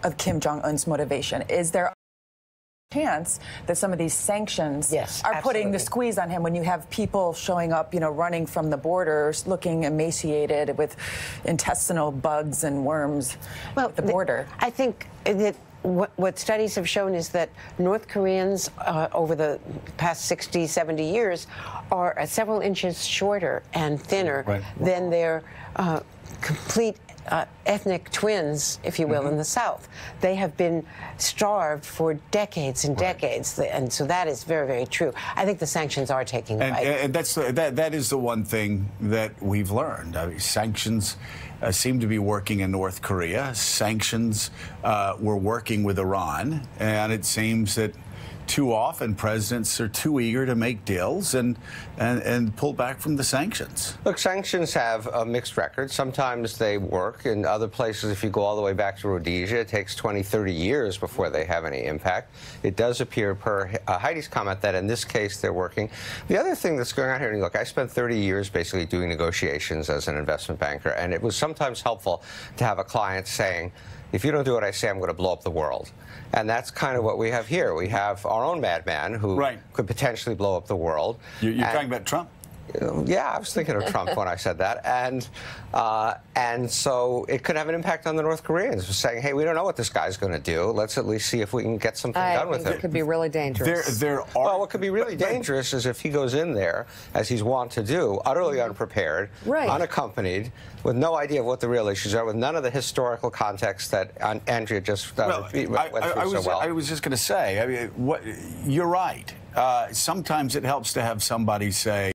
of Kim Jong-un's motivation? Is there a chance that some of these sanctions are putting the squeeze on him when you have people showing up, running from the borders, looking emaciated with intestinal bugs and worms at the border? I think that what studies have shown is that North Koreans over the past 60, 70 years are several inches shorter and thinner than their complete ethnic twins, if you will, in the South. They have been starved for decades and decades, and so that is very, very true. I think the sanctions are taking a bite. And that is the one thing that we've learned. I mean, sanctions seem to be working in North Korea. Sanctions were working with Iran, and it seems that too often presidents are too eager to make deals and pull back from the sanctions. Look, sanctions have a mixed record. Sometimes they work. In other places, if you go all the way back to Rhodesia, it takes 20, 30 years before they have any impact. It does appear, per Heidi's comment, that in this case they're working. The other thing that's going on here, and look, I spent 30 years basically doing negotiations as an investment banker, and it was sometimes helpful to have a client saying, if you don't do what I say, I'm going to blow up the world. And that's kind of what we have here. We have our own madman who could potentially blow up the world. You're talking about Trump? Yeah, I was thinking of Trump when I said that. And so it could have an impact on the North Koreans, saying, hey, we don't know what this guy's going to do. Let's at least see if we can get something done with him. It could be really dangerous. Well, what could be really dangerous is if he goes in there, as he's wont to do, utterly unprepared, unaccompanied, with no idea of what the real issues are, with none of the historical context that Andrea just went through so well. I was just going to say, I mean, you're right. Sometimes it helps to have somebody say,